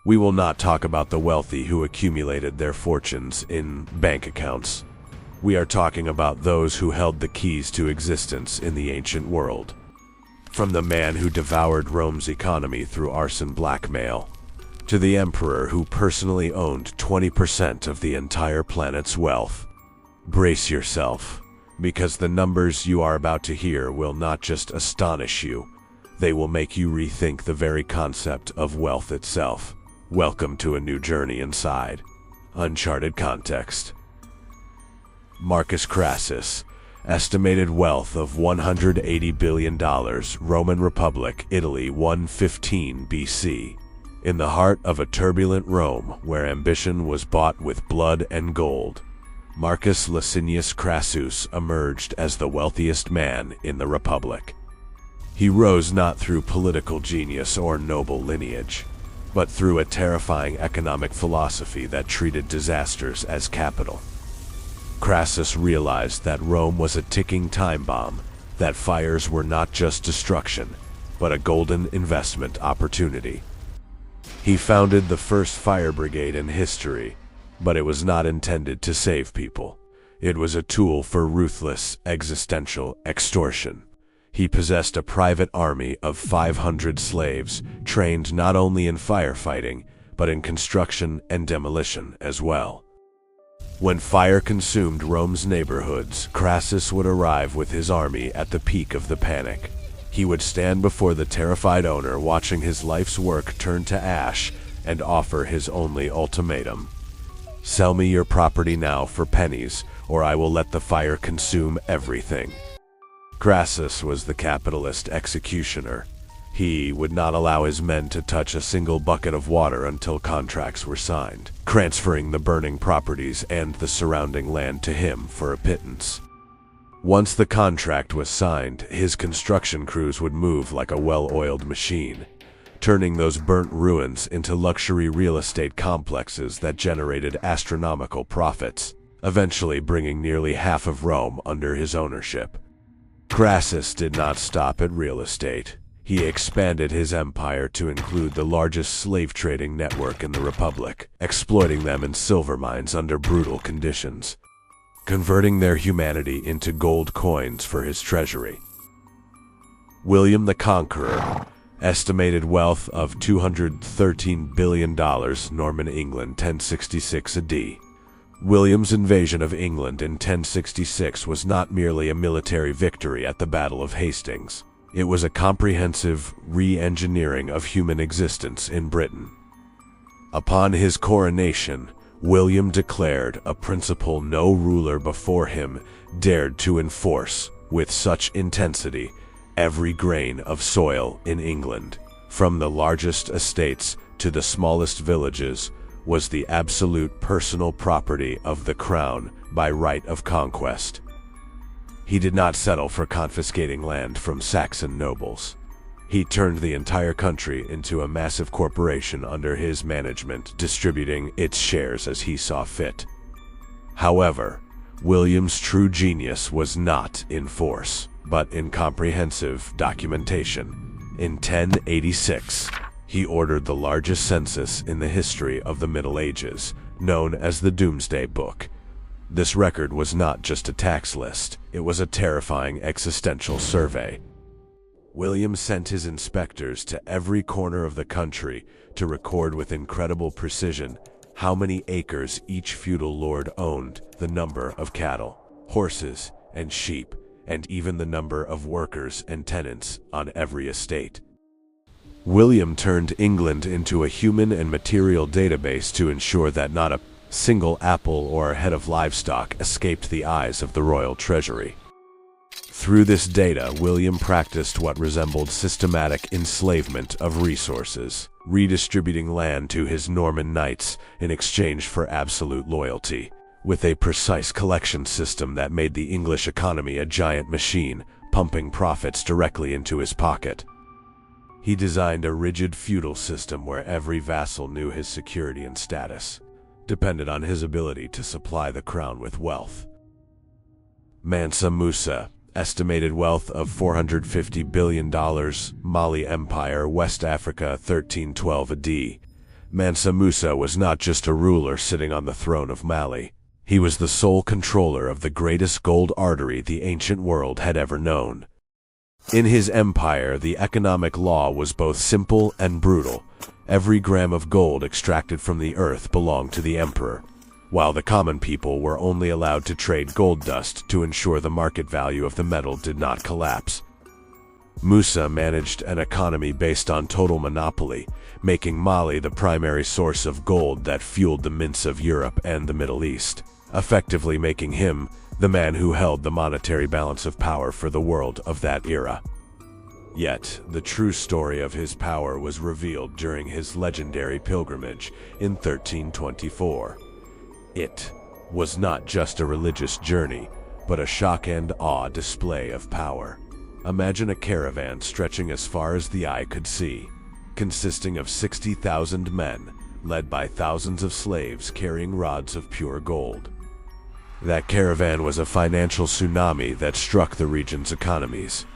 We will not talk about the wealthy who accumulated their fortunes in bank accounts. We are talking about those who held the keys to existence in the ancient world. From the man who devoured Rome's economy through arson blackmail, to the emperor who personally owned 20% of the entire planet's wealth. Brace yourself, because the numbers you are about to hear will not just astonish you, they will make you rethink the very concept of wealth itself. Welcome to a new journey inside Uncharted Context. Marcus Crassus, estimated wealth of $180 billion, Roman Republic, Italy, 115 BC. In the heart of a turbulent Rome, where ambition was bought with blood and gold, Marcus Licinius Crassus emerged as the wealthiest man in the Republic. He rose not through political genius or noble lineage, but through a terrifying economic philosophy that treated disasters as capital. Crassus realized that Rome was a ticking time bomb, that fires were not just destruction, but a golden investment opportunity. He founded the first fire brigade in history, but it was not intended to save people. It was a tool for ruthless, existential extortion. He possessed a private army of 500 slaves, trained not only in firefighting, but in construction and demolition as well. When fire consumed Rome's neighborhoods, Crassus would arrive with his army at the peak of the panic. He would stand before the terrified owner, watching his life's work turn to ash, and offer his only ultimatum. Sell me your property now for pennies, or I will let the fire consume everything. Crassus was the capitalist executioner. He would not allow his men to touch a single bucket of water until contracts were signed, transferring the burning properties and the surrounding land to him for a pittance. Once the contract was signed, his construction crews would move like a well-oiled machine, turning those burnt ruins into luxury real estate complexes that generated astronomical profits, eventually bringing nearly half of Rome under his ownership. Crassus did not stop at real estate. He expanded his empire to include the largest slave trading network in the Republic, exploiting them in silver mines under brutal conditions, converting their humanity into gold coins for his treasury. William the Conqueror, estimated wealth of $213 billion, Norman England, 1066 AD. William's invasion of England in 1066 was not merely a military victory at the Battle of Hastings. It was a comprehensive re-engineering of human existence in Britain. Upon his coronation, William declared a principle no ruler before him dared to enforce with such intensity: every grain of soil in England, from the largest estates to the smallest villages, was the absolute personal property of the crown by right of conquest. He did not settle for confiscating land from Saxon nobles. He turned the entire country into a massive corporation under his management, distributing its shares as he saw fit. However, William's true genius was not in force, but in comprehensive documentation. In 1086, he ordered the largest census in the history of the Middle Ages, known as the Doomsday Book. This record was not just a tax list, it was a terrifying existential survey. William sent his inspectors to every corner of the country to record with incredible precision how many acres each feudal lord owned, the number of cattle, horses, and sheep, and even the number of workers and tenants on every estate. William turned England into a human and material database to ensure that not a single apple or head of livestock escaped the eyes of the royal treasury. Through this data, William practiced what resembled systematic enslavement of resources, redistributing land to his Norman knights in exchange for absolute loyalty, with a precise collection system that made the English economy a giant machine, pumping profits directly into his pocket. He designed a rigid feudal system where every vassal knew his security and status, depended on his ability to supply the crown with wealth. Mansa Musa, estimated wealth of $450 billion, Mali Empire, West Africa, 1312 AD. Mansa Musa was not just a ruler sitting on the throne of Mali. He was the sole controller of the greatest gold artery the ancient world had ever known. In his empire, the economic law was both simple and brutal. Every gram of gold extracted from the earth belonged to the emperor, while the common people were only allowed to trade gold dust to ensure the market value of the metal did not collapse. Musa managed an economy based on total monopoly, making Mali the primary source of gold that fueled the mints of Europe and the Middle East, effectively making him the man who held the monetary balance of power for the world of that era. Yet, the true story of his power was revealed during his legendary pilgrimage in 1324. It was not just a religious journey, but a shock and awe display of power. Imagine a caravan stretching as far as the eye could see, consisting of 60,000 men, led by thousands of slaves carrying rods of pure gold. That caravan was a financial tsunami that struck the region's economies.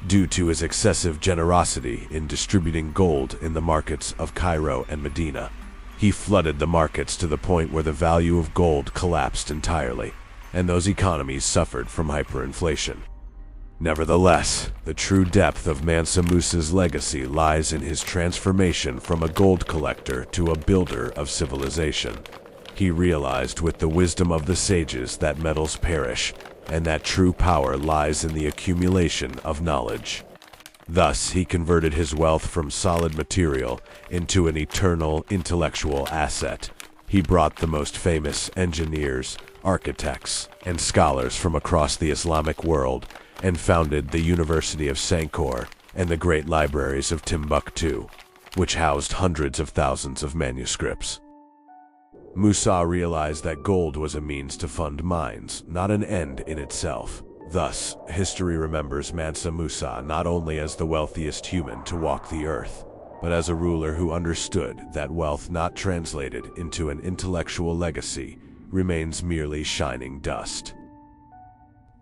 Due to his excessive generosity in distributing gold in the markets of Cairo and Medina, he flooded the markets to the point where the value of gold collapsed entirely, and those economies suffered from hyperinflation. Nevertheless, the true depth of Mansa Musa's legacy lies in his transformation from a gold collector to a builder of civilization. He realized with the wisdom of the sages that metals perish, and that true power lies in the accumulation of knowledge. Thus, he converted his wealth from solid material into an eternal intellectual asset. He brought the most famous engineers, architects, and scholars from across the Islamic world and founded the University of Sankore and the great libraries of Timbuktu, which housed hundreds of thousands of manuscripts. Musa realized that gold was a means to fund mines, not an end in itself. Thus, history remembers Mansa Musa not only as the wealthiest human to walk the earth, but as a ruler who understood that wealth not translated into an intellectual legacy remains merely shining dust.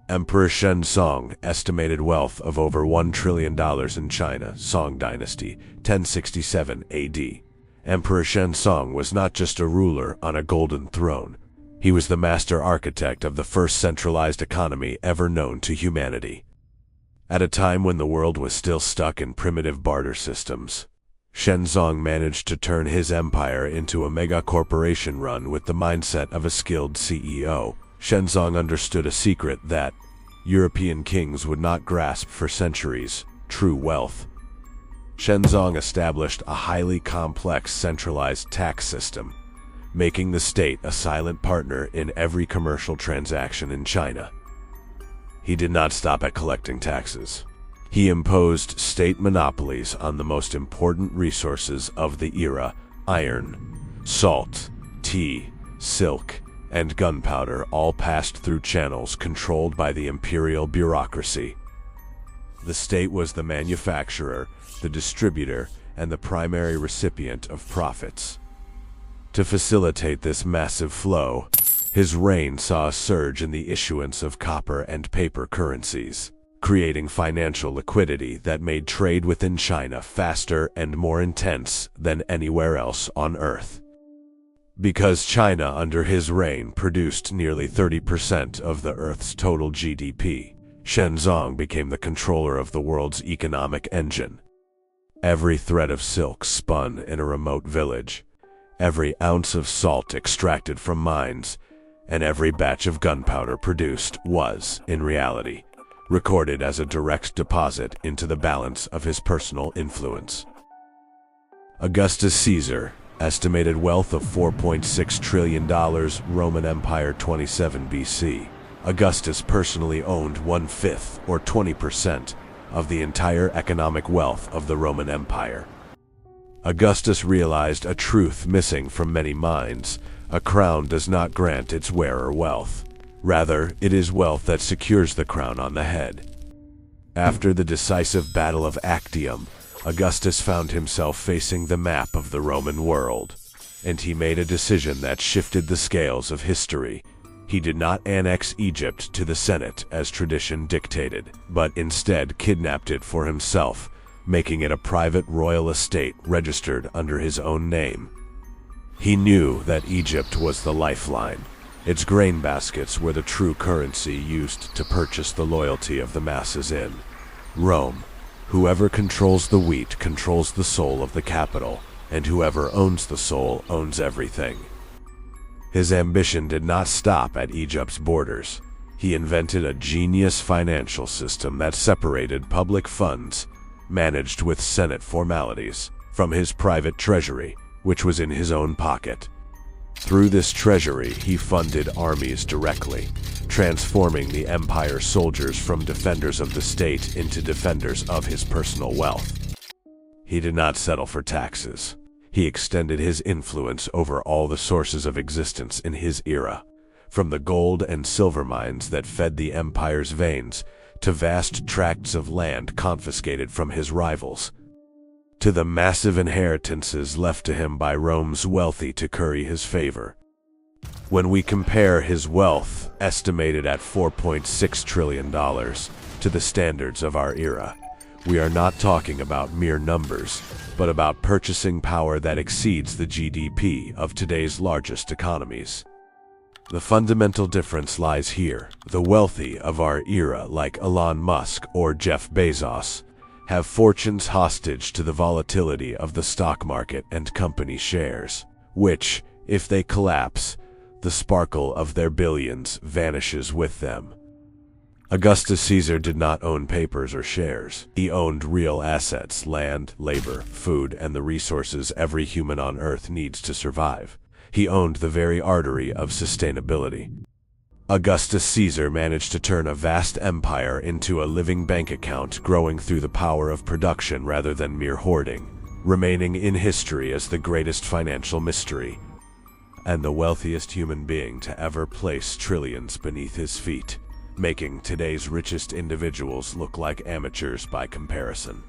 Emperor Shenzong estimated wealth of over $1 trillion in China, Song Dynasty, 1067 AD. Emperor Shenzong was not just a ruler on a golden throne. He was the master architect of the first centralized economy ever known to humanity. At a time when the world was still stuck in primitive barter systems, Shenzong managed to turn his empire into a mega-corporation run with the mindset of a skilled CEO. Shenzong understood a secret that European kings would not grasp for centuries: true wealth. Shenzong established a highly complex centralized tax system, making the state a silent partner in every commercial transaction in China. He did not stop at collecting taxes. He imposed state monopolies on the most important resources of the era: iron, salt, tea, silk, and gunpowder, all passed through channels controlled by the imperial bureaucracy. The state was the manufacturer, the distributor, and the primary recipient of profits. To facilitate this massive flow, his reign saw a surge in the issuance of copper and paper currencies, creating financial liquidity that made trade within China faster and more intense than anywhere else on Earth. Because China under his reign produced nearly 30% of the Earth's total GDP, Shenzong became the controller of the world's economic engine. Every thread of silk spun in a remote village, every ounce of salt extracted from mines, and every batch of gunpowder produced was, in reality, recorded as a direct deposit into the balance of his personal influence. Augustus Caesar estimated wealth of $4.6 trillion, Roman Empire 27 BC. Augustus personally owned 1/5, or 20%, of the entire economic wealth of the Roman Empire. Augustus realized a truth missing from many minds: a crown does not grant its wearer wealth. Rather, it is wealth that secures the crown on the head. After the decisive Battle of Actium, Augustus found himself facing the map of the Roman world, and he made a decision that shifted the scales of history. He did not annex Egypt to the Senate as tradition dictated, but instead kidnapped it for himself, making it a private royal estate registered under his own name. He knew that Egypt was the lifeline. Its grain baskets were the true currency used to purchase the loyalty of the masses in Rome. Whoever controls the wheat controls the soul of the capital, and whoever owns the soul owns everything. His ambition did not stop at Egypt's borders. He invented a genius financial system that separated public funds, managed with Senate formalities, from his private treasury, which was in his own pocket. Through this treasury, he funded armies directly, transforming the empire's soldiers from defenders of the state into defenders of his personal wealth. He did not settle for taxes. He extended his influence over all the sources of existence in his era, from the gold and silver mines that fed the empire's veins to vast tracts of land confiscated from his rivals, to the massive inheritances left to him by Rome's wealthy to curry his favor. When we compare his wealth, estimated at $4.6 trillion, to the standards of our era, we are not talking about mere numbers, but about purchasing power that exceeds the GDP of today's largest economies. The fundamental difference lies here. The wealthy of our era, like Elon Musk or Jeff Bezos, have fortunes hostage to the volatility of the stock market and company shares, which, if they collapse, the sparkle of their billions vanishes with them. Augustus Caesar did not own papers or shares. He owned real assets, land, labor, food, and the resources every human on Earth needs to survive. He owned the very artery of sustainability. Augustus Caesar managed to turn a vast empire into a living bank account growing through the power of production rather than mere hoarding, remaining in history as the greatest financial mystery, and the wealthiest human being to ever place trillions beneath his feet, making today's richest individuals look like amateurs by comparison.